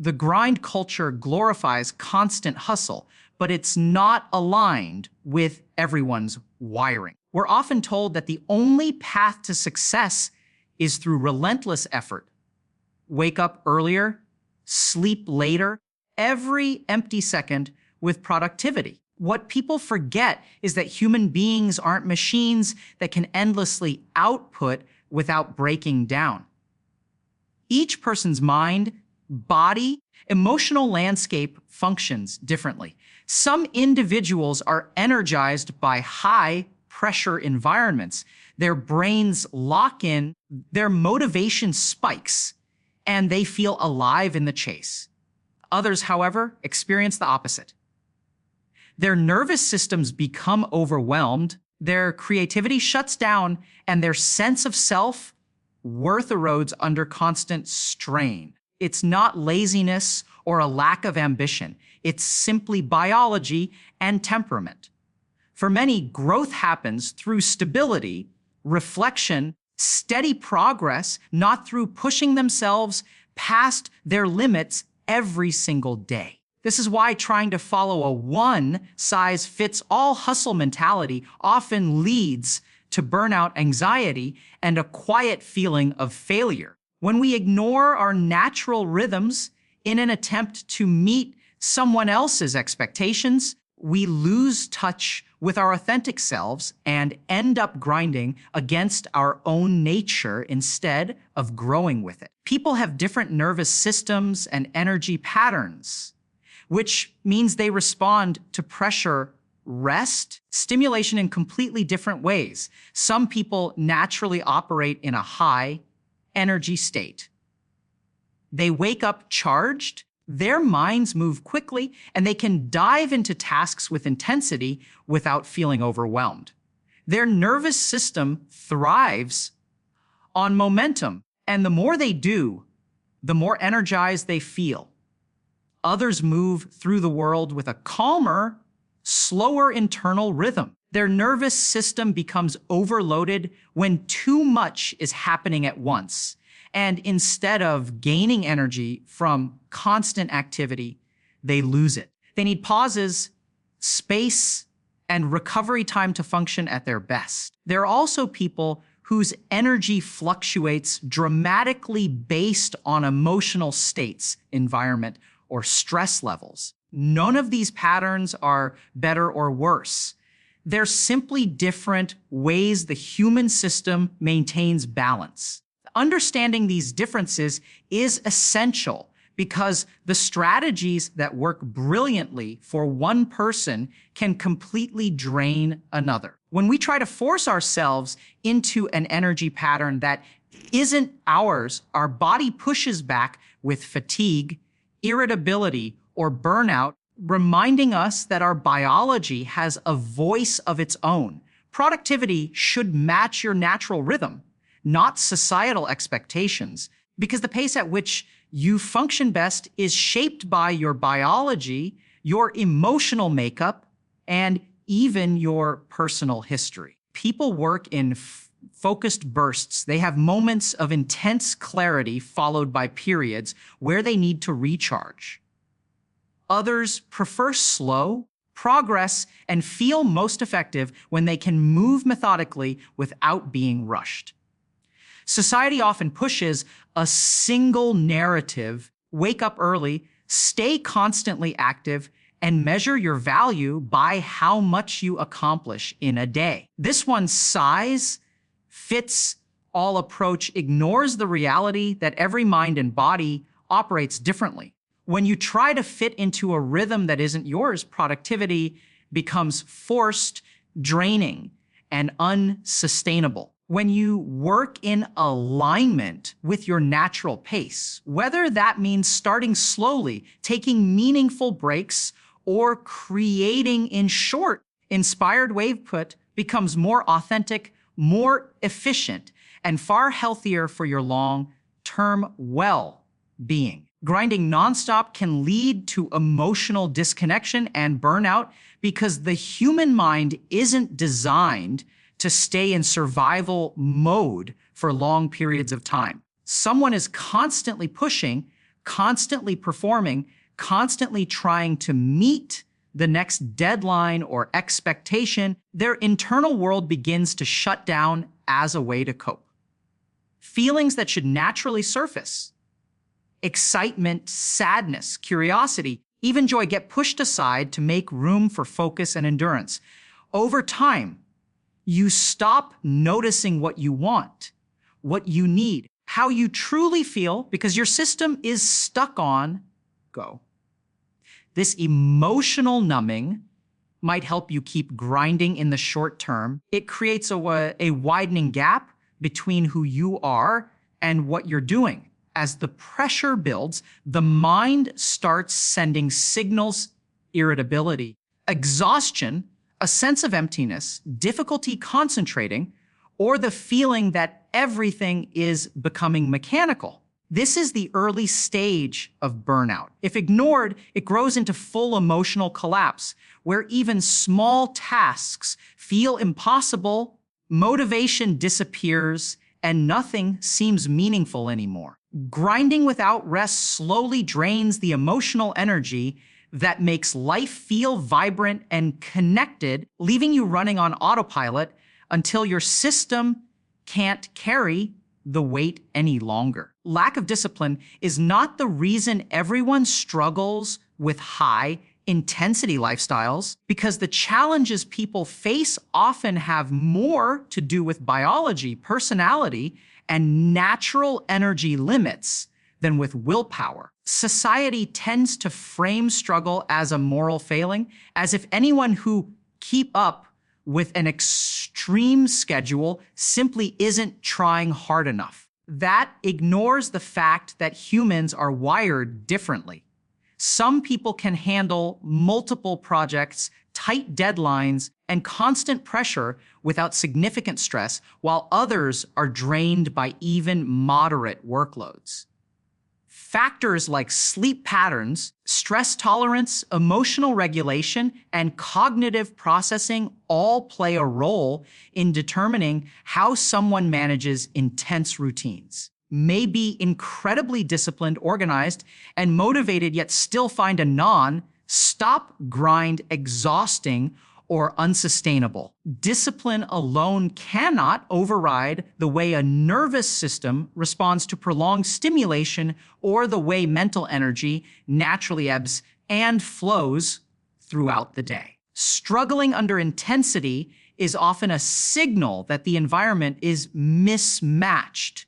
The grind culture glorifies constant hustle, but it's not aligned with everyone's wiring. We're often told that the only path to success is through relentless effort. Wake up earlier, sleep later, every empty second with productivity. What people forget is that human beings aren't machines that can endlessly output without breaking down. Each person's mind, body, emotional landscape functions differently. Some individuals are energized by high-pressure environments. Their brains lock in, their motivation spikes, and they feel alive in the chase. Others, however, experience the opposite. Their nervous systems become overwhelmed, their creativity shuts down, and their sense of self-worth erodes under constant strain. It's not laziness or a lack of ambition. It's simply biology and temperament. For many, growth happens through stability, reflection, steady progress, not through pushing themselves past their limits every single day. This is why trying to follow a one-size-fits-all hustle mentality often leads to burnout, anxiety, and a quiet feeling of failure. When we ignore our natural rhythms in an attempt to meet someone else's expectations, we lose touch with our authentic selves and end up grinding against our own nature instead of growing with it. People have different nervous systems and energy patterns, which means they respond to pressure, rest, stimulation in completely different ways. Some people naturally operate in a high energy state. They wake up charged, their minds move quickly, and they can dive into tasks with intensity without feeling overwhelmed. Their nervous system thrives on momentum, and the more they do, the more energized they feel. Others move through the world with a calmer, slower internal rhythm. Their nervous system becomes overloaded when too much is happening at once. And instead of gaining energy from constant activity, they lose it. They need pauses, space, and recovery time to function at their best. There are also people whose energy fluctuates dramatically based on emotional states, environment, or stress levels. None of these patterns are better or worse. They're simply different ways the human system maintains balance. Understanding these differences is essential because the strategies that work brilliantly for one person can completely drain another. When we try to force ourselves into an energy pattern that isn't ours, our body pushes back with fatigue, irritability, or burnout, reminding us that our biology has a voice of its own. Productivity should match your natural rhythm, not societal expectations, because the pace at which you function best is shaped by your biology, your emotional makeup, and even your personal history. People work in focused bursts. They have moments of intense clarity followed by periods where they need to recharge. Others prefer slow progress and feel most effective when they can move methodically without being rushed. Society often pushes a single narrative: wake up early, stay constantly active, and measure your value by how much you accomplish in a day. This one-size-fits-all approach ignores the reality that every mind and body operates differently. When you try to fit into a rhythm that isn't yours, productivity becomes forced, draining, and unsustainable. When you work in alignment with your natural pace, whether that means starting slowly, taking meaningful breaks, or creating in short, inspired waveput, becomes more authentic, more efficient, and far healthier for your long-term well-being. Grinding nonstop can lead to emotional disconnection and burnout because the human mind isn't designed to stay in survival mode for long periods of time. Someone is constantly pushing, constantly performing, constantly trying to meet the next deadline or expectation, their internal world begins to shut down as a way to cope. Feelings that should naturally surface, excitement, sadness, curiosity, even joy, get pushed aside to make room for focus and endurance. Over time, you stop noticing what you want, what you need, how you truly feel, because your system is stuck on go. This emotional numbing might help you keep grinding in the short term. It creates a widening gap between who you are and what you're doing. As the pressure builds, the mind starts sending signals: irritability, exhaustion, a sense of emptiness, difficulty concentrating, or the feeling that everything is becoming mechanical. This is the early stage of burnout. If ignored, it grows into full emotional collapse, where even small tasks feel impossible, motivation disappears, and nothing seems meaningful anymore. Grinding without rest slowly drains the emotional energy that makes life feel vibrant and connected, leaving you running on autopilot until your system can't carry the weight any longer. Lack of discipline is not the reason everyone struggles with high intensity lifestyles, because the challenges people face often have more to do with biology, personality, and natural energy limits than with willpower. Society tends to frame struggle as a moral failing, as if anyone who keep up with an extreme schedule simply isn't trying hard enough. That ignores the fact that humans are wired differently. Some people can handle multiple projects, tight deadlines, and constant pressure without significant stress, while others are drained by even moderate workloads. Factors like sleep patterns, stress tolerance, emotional regulation, and cognitive processing all play a role in determining how someone manages intense routines. May be incredibly disciplined, organized, and motivated, yet still find a non-stop grind exhausting or unsustainable. Discipline alone cannot override the way a nervous system responds to prolonged stimulation or the way mental energy naturally ebbs and flows throughout the day. Struggling under intensity is often a signal that the environment is mismatched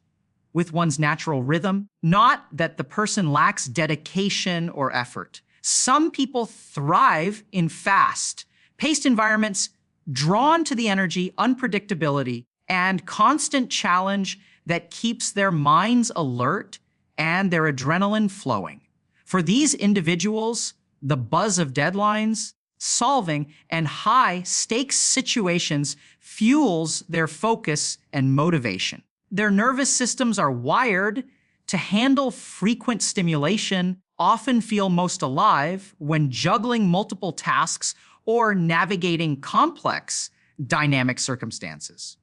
with one's natural rhythm, not that the person lacks dedication or effort. Some people thrive in fast-paced environments, drawn to the energy, unpredictability, and constant challenge that keeps their minds alert and their adrenaline flowing. For these individuals, the buzz of deadlines, solving, and high-stakes situations fuels their focus and motivation. Their nervous systems are wired to handle frequent stimulation, often feel most alive when juggling multiple tasks or navigating complex dynamic circumstances.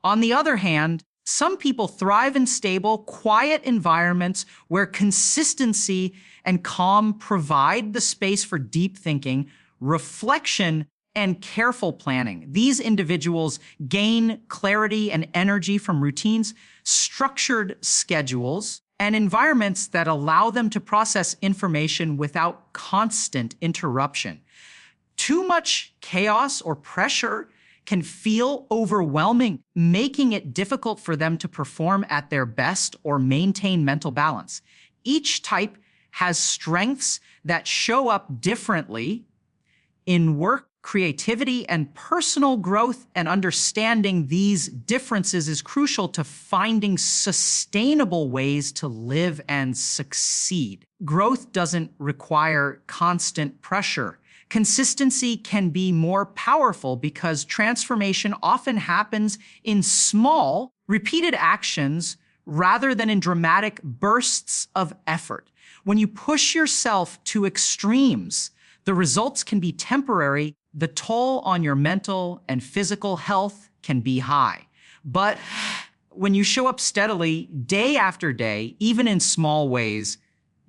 On the other hand, some people thrive in stable, quiet environments where consistency and calm provide the space for deep thinking, reflection, and careful planning. These individuals gain clarity and energy from routines, structured schedules, and environments that allow them to process information without constant interruption. Too much chaos or pressure can feel overwhelming, making it difficult for them to perform at their best or maintain mental balance. Each type has strengths that show up differently in work, creativity, and personal growth, and understanding these differences is crucial to finding sustainable ways to live and succeed. Growth doesn't require constant pressure. Consistency can be more powerful because transformation often happens in small, repeated actions rather than in dramatic bursts of effort. When you push yourself to extremes, the results can be temporary. The toll on your mental and physical health can be high. But when you show up steadily, day after day, even in small ways,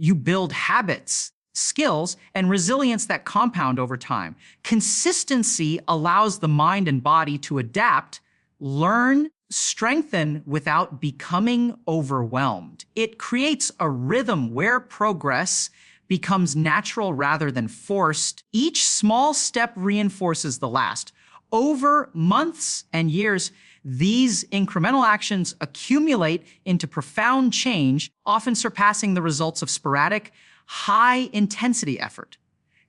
You build habits, skills, and resilience that compound over time. Consistency allows the mind and body to adapt, learn, strengthen without becoming overwhelmed. It creates a rhythm where progress becomes natural rather than forced. Each small step reinforces the last. Over months and years, these incremental actions accumulate into profound change, often surpassing the results of sporadic, high-intensity effort.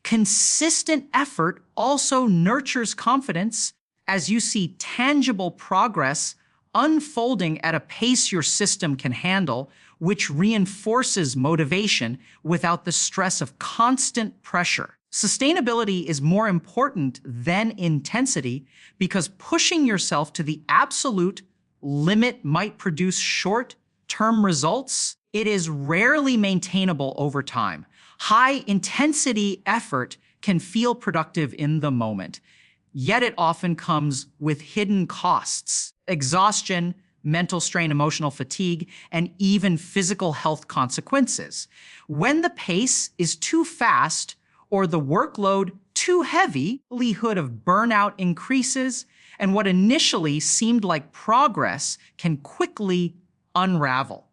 Consistent effort also nurtures confidence as you see tangible progress unfolding at a pace your system can handle, which reinforces motivation without the stress of constant pressure. Sustainability is more important than intensity because pushing yourself to the absolute limit might produce short-term results. It is rarely maintainable over time. High-intensity effort can feel productive in the moment, yet it often comes with hidden costs: exhaustion, mental strain, emotional fatigue, and even physical health consequences. When the pace is too fast or the workload too heavy, the likelihood of burnout increases, and what initially seemed like progress can quickly unravel.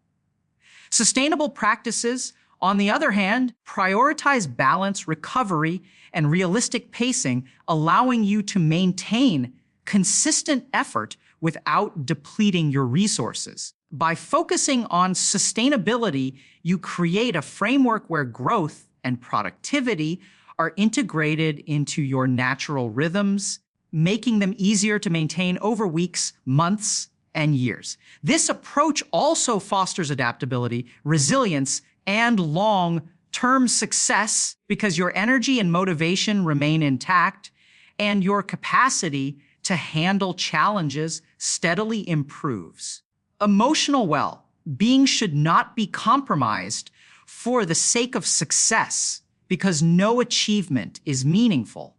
Sustainable practices, on the other hand, prioritize balance, recovery, and realistic pacing, allowing you to maintain consistent effort without depleting your resources. By focusing on sustainability, you create a framework where growth and productivity are integrated into your natural rhythms, making them easier to maintain over weeks, months, and years. This approach also fosters adaptability, resilience, and long-term success because your energy and motivation remain intact, and your capacity to handle challenges steadily improves. Emotional well-being should not be compromised for the sake of success, because no achievement is meaningful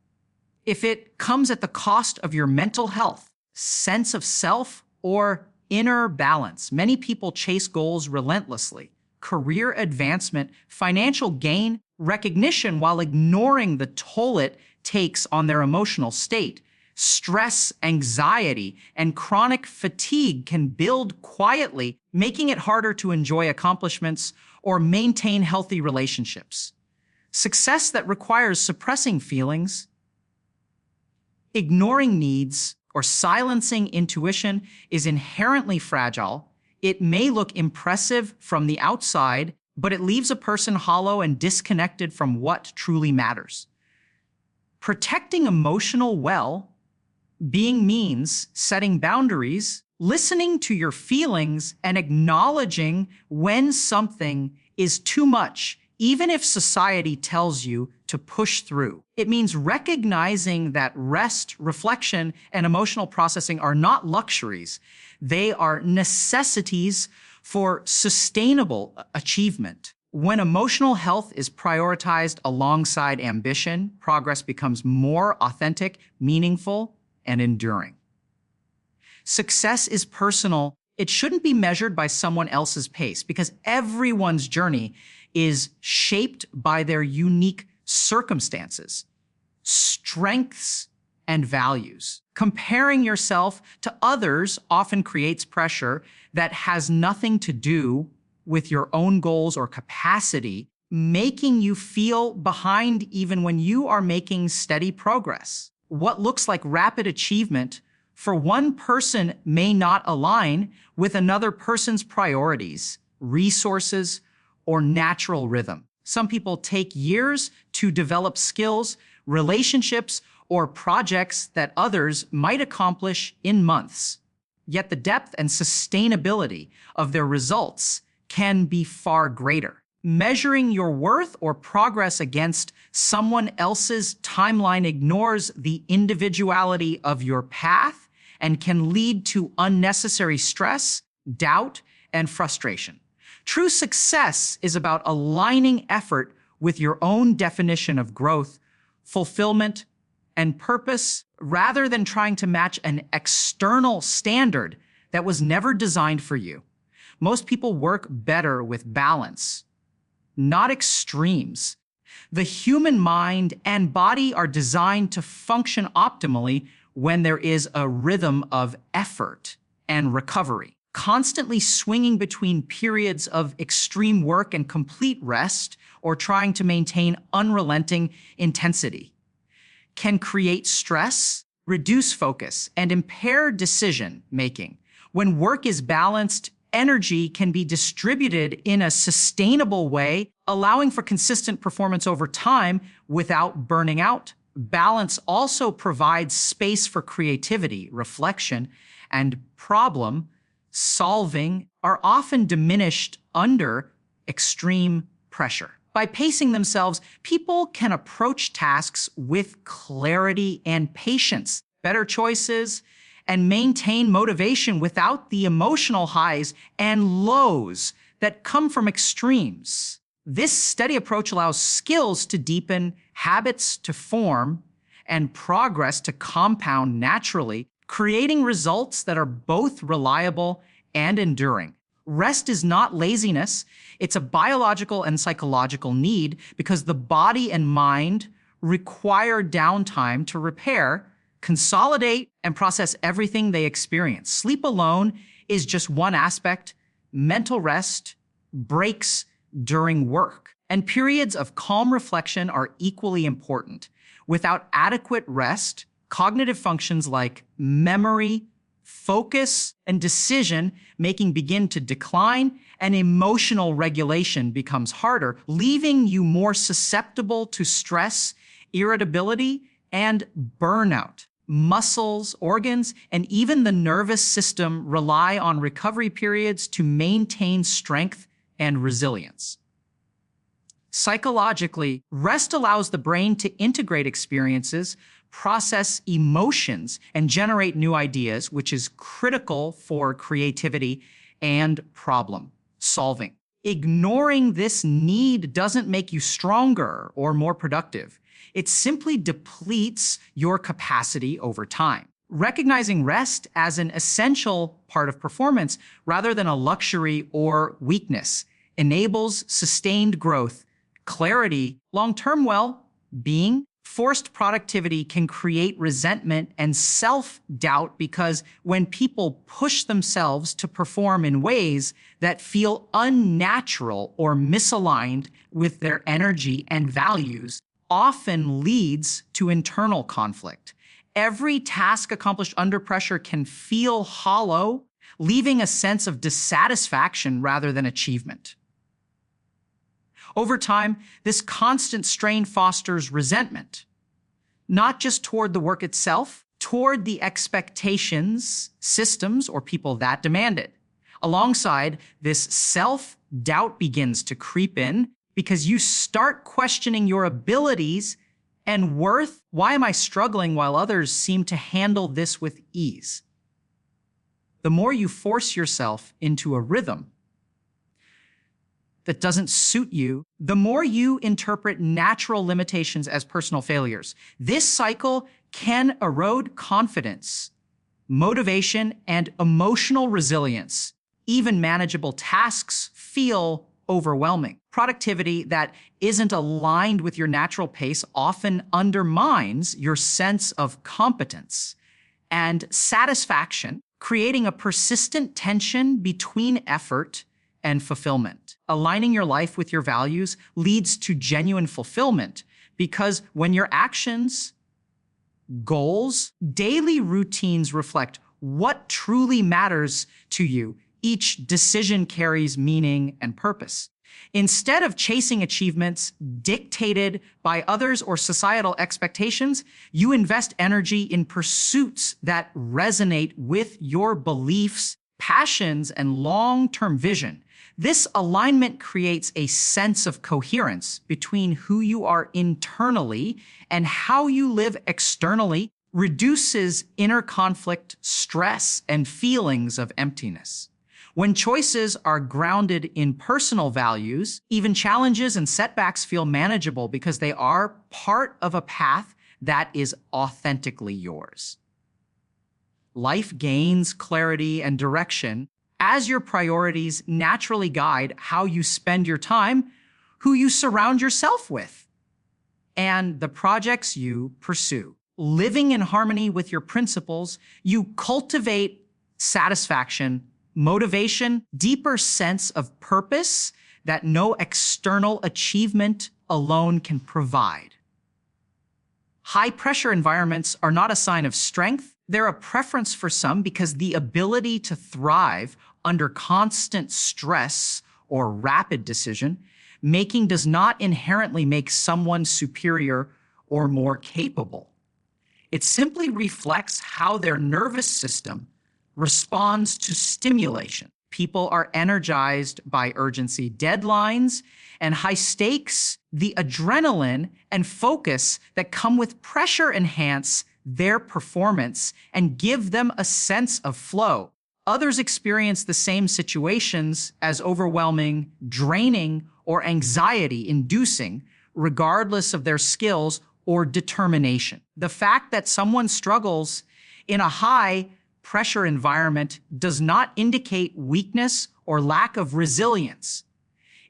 if it comes at the cost of your mental health, sense of self, or inner balance. Many people chase goals relentlessly: career advancement, financial gain, recognition, while ignoring the toll it takes on their emotional state. Stress, anxiety, and chronic fatigue can build quietly, making it harder to enjoy accomplishments or maintain healthy relationships. Success that requires suppressing feelings, ignoring needs, or silencing intuition is inherently fragile. It may look impressive from the outside, but it leaves a person hollow and disconnected from what truly matters. Protecting emotional well-being means setting boundaries, listening to your feelings, and acknowledging when something is too much, even if society tells you to push through. It means recognizing that rest, reflection, and emotional processing are not luxuries. They are necessities for sustainable achievement. When emotional health is prioritized alongside ambition, progress becomes more authentic, meaningful, and enduring. Success is personal. It shouldn't be measured by someone else's pace because everyone's journey is shaped by their unique circumstances, strengths, and values. Comparing yourself to others often creates pressure that has nothing to do with your own goals or capacity, making you feel behind even when you are making steady progress. What looks like rapid achievement for one person may not align with another person's priorities, resources, or natural rhythm. Some people take years to develop skills, relationships, or projects that others might accomplish in months. Yet the depth and sustainability of their results can be far greater. Measuring your worth or progress against someone else's timeline ignores the individuality of your path and can lead to unnecessary stress, doubt, and frustration. True success is about aligning effort with your own definition of growth, fulfillment, and purpose, rather than trying to match an external standard that was never designed for you. Most people work better with balance, not extremes. The human mind and body are designed to function optimally when there is a rhythm of effort and recovery. Constantly swinging between periods of extreme work and complete rest, or trying to maintain unrelenting intensity, can create stress, reduce focus, and impair decision making. When work is balanced, energy can be distributed in a sustainable way, allowing for consistent performance over time without burning out. Balance also provides space for creativity, reflection, and problem solving are often diminished under extreme pressure. By pacing themselves, people can approach tasks with clarity and patience, better choices, and maintain motivation without the emotional highs and lows that come from extremes. This steady approach allows skills to deepen, habits to form, and progress to compound naturally, creating results that are both reliable and enduring. Rest is not laziness, it's a biological and psychological need because the body and mind require downtime to repair, consolidate, and process everything they experience. Sleep alone is just one aspect. Mental rest, breaks during work, and periods of calm reflection are equally important. Without adequate rest, cognitive functions like memory, focus, and decision making begin to decline, and emotional regulation becomes harder, leaving you more susceptible to stress, irritability, and burnout. Muscles, organs, and even the nervous system rely on recovery periods to maintain strength and resilience. Psychologically, rest allows the brain to integrate experiences, process emotions, and generate new ideas, which is critical for creativity and problem solving. Ignoring this need doesn't make you stronger or more productive. It simply depletes your capacity over time. Recognizing rest as an essential part of performance rather than a luxury or weakness enables sustained growth, clarity, long-term well-being. Forced productivity can create resentment and self-doubt because when people push themselves to perform in ways that feel unnatural or misaligned with their energy and values, often leads to internal conflict. Every task accomplished under pressure can feel hollow, leaving a sense of dissatisfaction rather than achievement. Over time, this constant strain fosters resentment, not just toward the work itself, toward the expectations, systems, or people that demand it. Alongside this, self-doubt begins to creep in because you start questioning your abilities and worth. Why am I struggling while others seem to handle this with ease? The more you force yourself into a rhythm that doesn't suit you, the more you interpret natural limitations as personal failures. This cycle can erode confidence, motivation, and emotional resilience. Even manageable tasks feel overwhelming. Productivity that isn't aligned with your natural pace often undermines your sense of competence and satisfaction, creating a persistent tension between effort and fulfillment. Aligning your life with your values leads to genuine fulfillment because when your actions, goals, daily routines reflect what truly matters to you, each decision carries meaning and purpose. Instead of chasing achievements dictated by others or societal expectations, you invest energy in pursuits that resonate with your beliefs, passions, and long-term vision. This alignment creates a sense of coherence between who you are internally and how you live externally, reduces inner conflict, stress, and feelings of emptiness. When choices are grounded in personal values, even challenges and setbacks feel manageable because they are part of a path that is authentically yours. Life gains clarity and direction as your priorities naturally guide how you spend your time who you surround yourself with, and the projects you pursue. Living in harmony with your principles, you cultivate satisfaction, motivation, deeper sense of purpose that no external achievement alone can provide. High-pressure environments are not a sign of strength. They're a preference for some because the ability to thrive under constant stress or rapid decision making does not inherently make someone superior or more capable. It simply reflects how their nervous system responds to stimulation. People are energized by urgency, deadlines, and high stakes. The adrenaline and focus that come with pressure enhance their performance and give them a sense of flow. Others experience the same situations as overwhelming, draining, or anxiety-inducing, regardless of their skills or determination. The fact that someone struggles in a high-pressure environment does not indicate weakness or lack of resilience.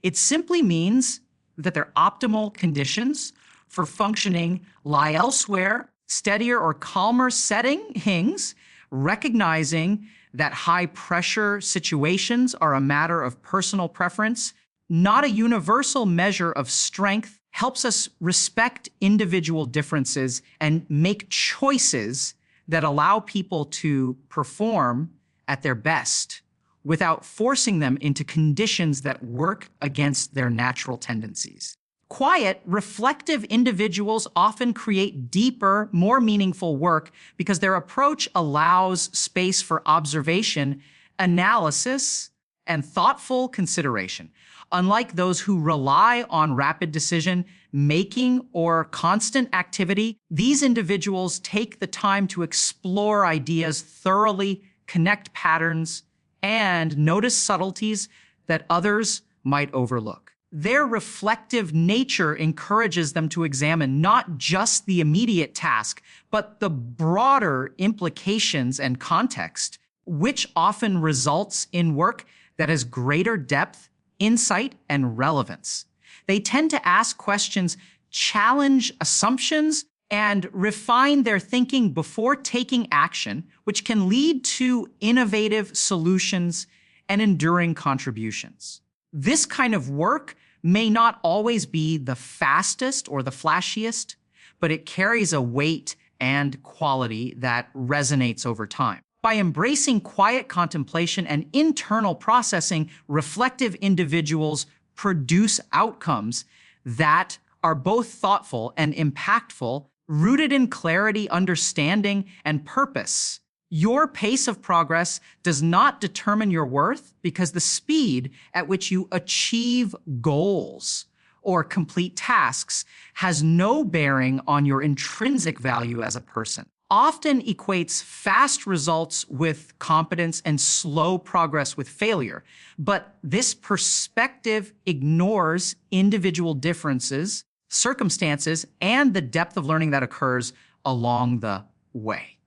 It simply means that their optimal conditions for functioning lie elsewhere, steadier or calmer settings, recognizing that high-pressure situations are a matter of personal preference, not a universal measure of strength, helps us respect individual differences and make choices that allow people to perform at their best without forcing them into conditions that work against their natural tendencies. Quiet, reflective individuals often create deeper, more meaningful work because their approach allows space for observation, analysis, and thoughtful consideration. Unlike those who rely on rapid decision making or constant activity, these individuals take the time to explore ideas thoroughly, connect patterns, and notice subtleties that others might overlook. Their reflective nature encourages them to examine not just the immediate task, but the broader implications and context, which often results in work that has greater depth, insight, and relevance. They tend to ask questions, challenge assumptions, and refine their thinking before taking action, which can lead to innovative solutions and enduring contributions. This kind of work may not always be the fastest or the flashiest, but it carries a weight and quality that resonates over time. By embracing quiet contemplation and internal processing, reflective individuals produce outcomes that are both thoughtful and impactful, rooted in clarity, understanding, and purpose. Your pace of progress does not determine your worth because the speed at which you achieve goals or complete tasks has no bearing on your intrinsic value as a person. Often equates fast results with competence and slow progress with failure. But this perspective ignores individual differences, circumstances, and the depth of learning that occurs along the way.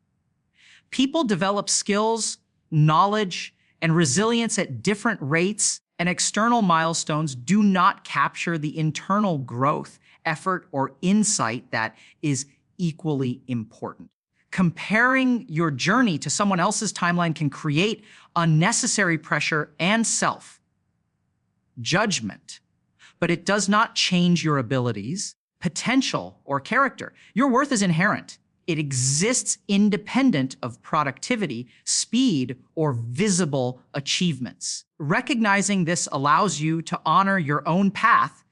People develop skills, knowledge, and resilience at different rates, and external milestones do not capture the internal growth, effort, or insight that is equally important. Comparing your journey to someone else's timeline can create unnecessary pressure and self-judgment, but it does not change your abilities, potential, or character. Your worth is inherent. It exists independent of productivity, speed, or visible achievements. Recognizing this allows you to honor your own path,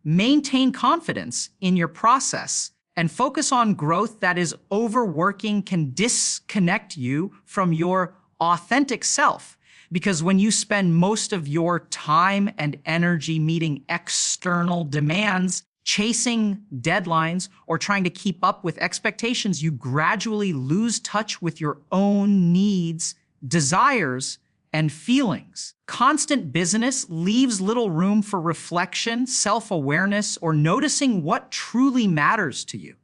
maintain confidence in your process, and focus on growth that is overworking can disconnect you from your authentic self. Because when you spend most of your time and energy meeting external demands, chasing deadlines, or trying to keep up with expectations, you gradually lose touch with your own needs, desires, and feelings. Constant busyness leaves little room for reflection, self-awareness, or noticing what truly matters to you.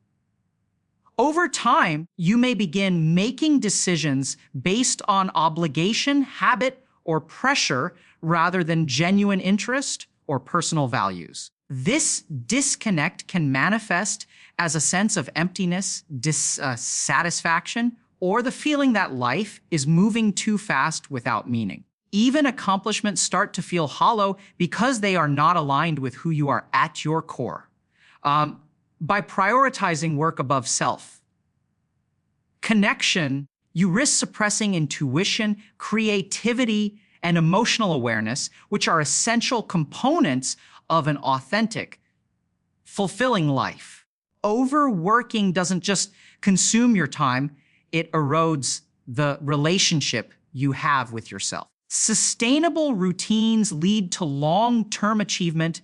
Over time, you may begin making decisions based on obligation, habit, or pressure rather than genuine interest or personal values. This disconnect can manifest as a sense of emptiness, dissatisfaction, or the feeling that life is moving too fast without meaning. Even accomplishments start to feel hollow because they are not aligned with who you are at your core. By prioritizing work above self, connection, you risk suppressing intuition, creativity, and emotional awareness, which are essential components of an authentic, fulfilling life. Overworking doesn't just consume your time, it erodes the relationship you have with yourself. Sustainable routines lead to long-term achievement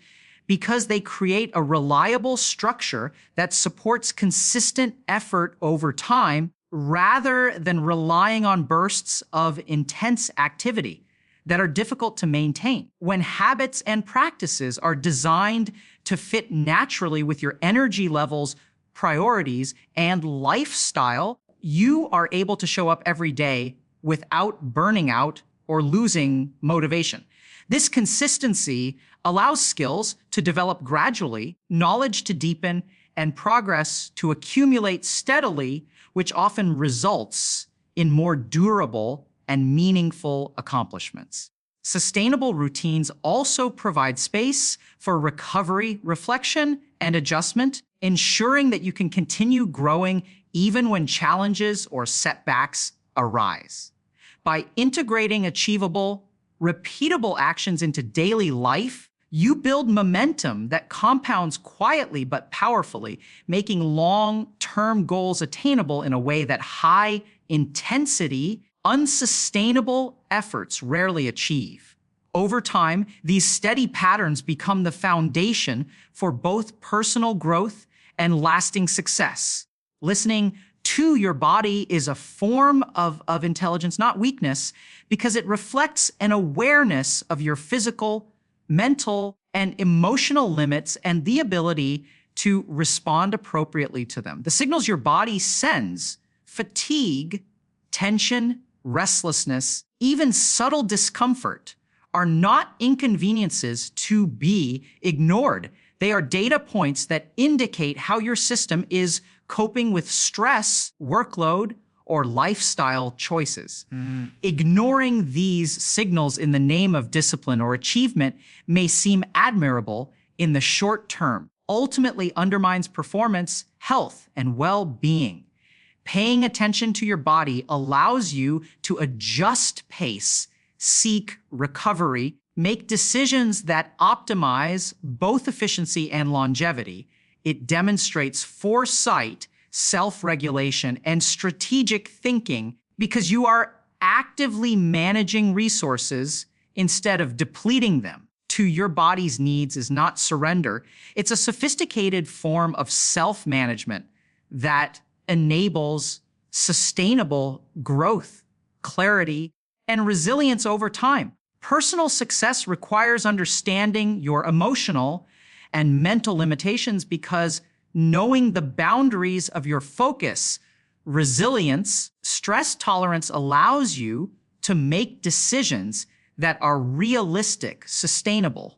because they create a reliable structure that supports consistent effort over time rather than relying on bursts of intense activity that are difficult to maintain. When habits and practices are designed to fit naturally with your energy levels, priorities, and lifestyle, you are able to show up every day without burning out or losing motivation. This consistency allows skills to develop gradually, knowledge to deepen, and progress to accumulate steadily, which often results in more durable and meaningful accomplishments. Sustainable routines also provide space for recovery, reflection, and adjustment, ensuring that you can continue growing even when challenges or setbacks arise. By integrating achievable, repeatable actions into daily life, you build momentum that compounds quietly but powerfully, making long-term goals attainable in a way that high-intensity, unsustainable efforts rarely achieve. Over time, these steady patterns become the foundation for both personal growth and lasting success. Listening to your body is a form of intelligence, not weakness, because it reflects an awareness of your physical, mental, and emotional limits and the ability to respond appropriately to them. The signals your body sends, fatigue, tension, restlessness, even subtle discomfort, are not inconveniences to be ignored. They are data points that indicate how your system is coping with stress, workload, or lifestyle choices. Ignoring these signals in the name of discipline or achievement may seem admirable in the short term, ultimately undermines performance, health, and well-being. Paying attention to your body allows you to adjust pace, seek recovery, make decisions that optimize both efficiency and longevity. It demonstrates foresight, self-regulation, and strategic thinking because you are actively managing resources instead of depleting them. To your body's needs is not surrender. It's a sophisticated form of self-management that enables sustainable growth, clarity, and resilience over time. Personal success requires understanding your emotional and mental limitations because knowing the boundaries of your focus, resilience, stress tolerance allows you to make decisions that are realistic, sustainable,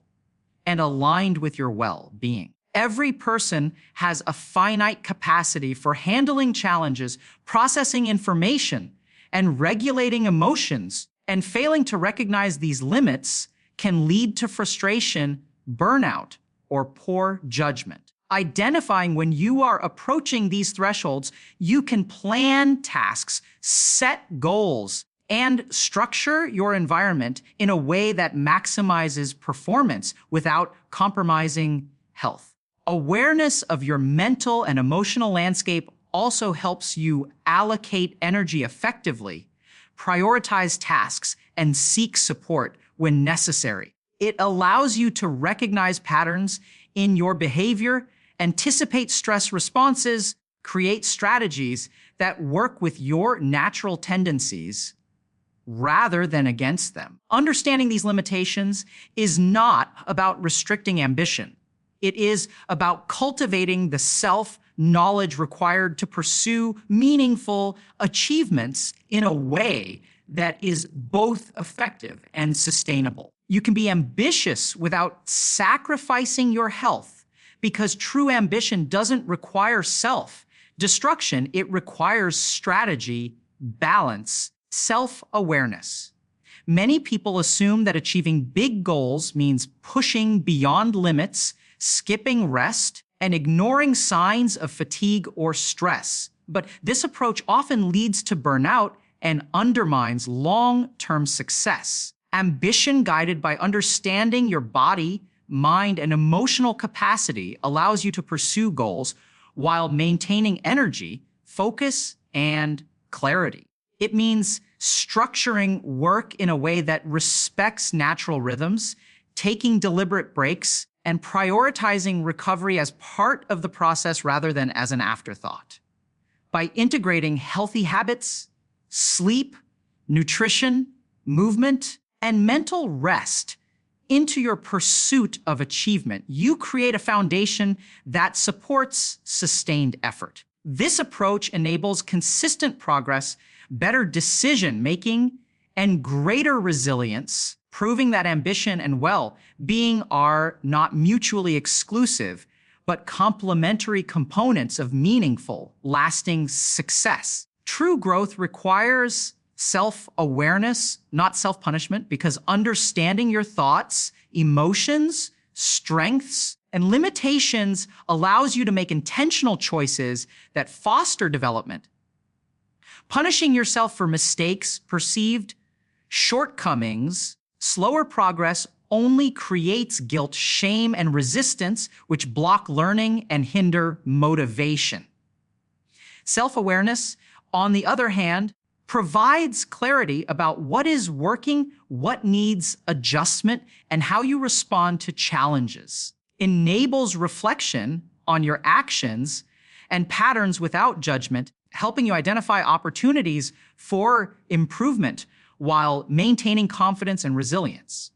and aligned with your well-being. Every person has a finite capacity for handling challenges, processing information, and regulating emotions, and failing to recognize these limits can lead to frustration, burnout, or poor judgment. Identifying when you are approaching these thresholds, you can plan tasks, set goals, and structure your environment in a way that maximizes performance without compromising health. Awareness of your mental and emotional landscape also helps you allocate energy effectively, prioritize tasks, and seek support when necessary. It allows you to recognize patterns in your behavior, anticipate stress responses, create strategies that work with your natural tendencies rather than against them. Understanding these limitations is not about restricting ambition. It is about cultivating the self-knowledge required to pursue meaningful achievements in a way that is both effective and sustainable. You can be ambitious without sacrificing your health, because true ambition doesn't require self-destruction. It requires strategy, balance, self-awareness. Many people assume that achieving big goals means pushing beyond limits, skipping rest, and ignoring signs of fatigue or stress. But this approach often leads to burnout and undermines long-term success. Ambition guided by understanding your body, mind, and emotional capacity allows you to pursue goals while maintaining energy, focus, and clarity. It means structuring work in a way that respects natural rhythms, taking deliberate breaks, and prioritizing recovery as part of the process rather than as an afterthought. By integrating healthy habits, sleep, nutrition, movement, and mental rest into your pursuit of achievement, you create a foundation that supports sustained effort. This approach enables consistent progress, better decision-making, and greater resilience, proving that ambition and well-being are not mutually exclusive, but complementary components of meaningful, lasting success. True growth requires self-awareness, not self-punishment, because understanding your thoughts, emotions, strengths, and limitations allows you to make intentional choices that foster development. Punishing yourself for mistakes, perceived shortcomings, slower progress only creates guilt, shame, and resistance, which block learning and hinder motivation. Self-awareness, on the other hand, provides clarity about what is working, what needs adjustment, and how you respond to challenges. Enables reflection on your actions and patterns without judgment, helping you identify opportunities for improvement while maintaining confidence and resilience.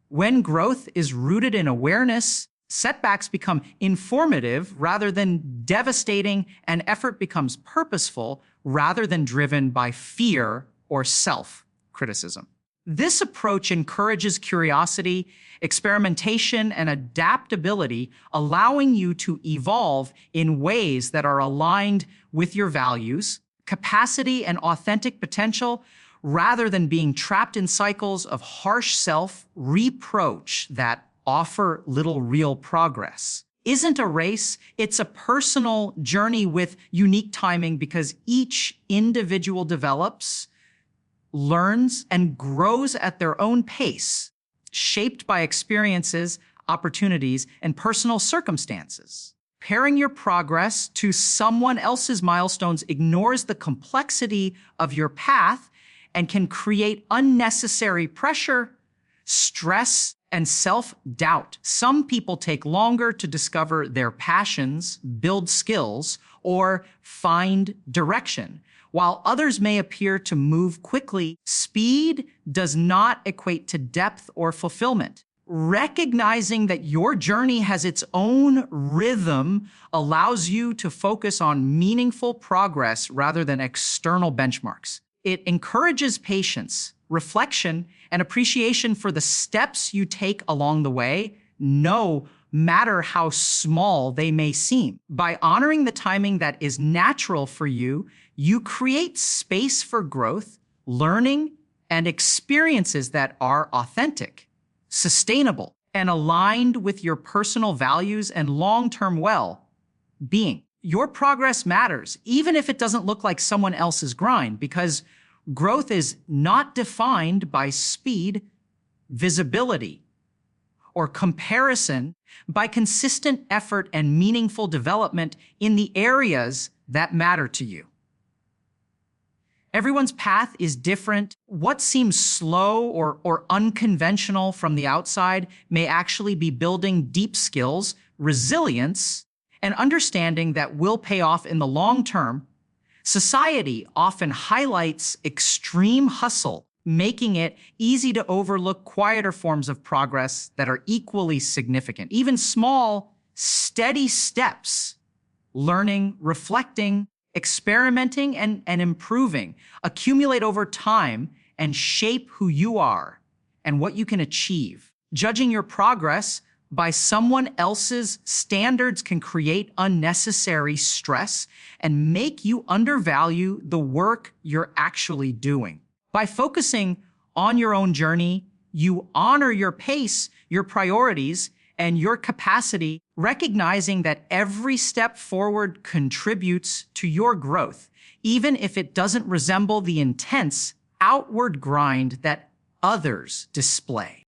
When growth is rooted in awareness, setbacks become informative rather than devastating, and effort becomes purposeful rather than driven by fear or self-criticism. This approach encourages curiosity, experimentation, and adaptability, allowing you to evolve in ways that are aligned with your values, capacity, and authentic potential, rather than being trapped in cycles of harsh self-reproach that offer little real progress. Isn't a race, it's a personal journey with unique timing, because each individual develops, learns, and grows at their own pace, shaped by experiences, opportunities, and personal circumstances. Pairing your progress to someone else's milestones ignores the complexity of your path and can create unnecessary pressure, stress, and self-doubt. Some people take longer to discover their passions, build skills, or find direction, while others may appear to move quickly. Speed does not equate to depth or fulfillment. Recognizing that your journey has its own rhythm allows you to focus on meaningful progress rather than external benchmarks. It encourages patience, reflection, and appreciation for the steps you take along the way, no matter how small they may seem. By honoring the timing that is natural for you, you create space for growth, learning, and experiences that are authentic, sustainable, and aligned with your personal values and long-term well-being. Your progress matters, even if it doesn't look like someone else's grind, because growth is not defined by speed, visibility, or comparison, by consistent effort and meaningful development in the areas that matter to you. Everyone's path is different. What seems slow or unconventional from the outside may actually be building deep skills, resilience, and understanding that will pay off in the long term. Society often highlights extreme hustle, making it easy to overlook quieter forms of progress that are equally significant. Even small, steady steps, learning, reflecting, experimenting, and improving, accumulate over time and shape who you are and what you can achieve. Judging your progress by someone else's standards can create unnecessary stress and make you undervalue the work you're actually doing. By focusing on your own journey, you honor your pace, your priorities, and your capacity, recognizing that every step forward contributes to your growth, even if it doesn't resemble the intense outward grind that others display.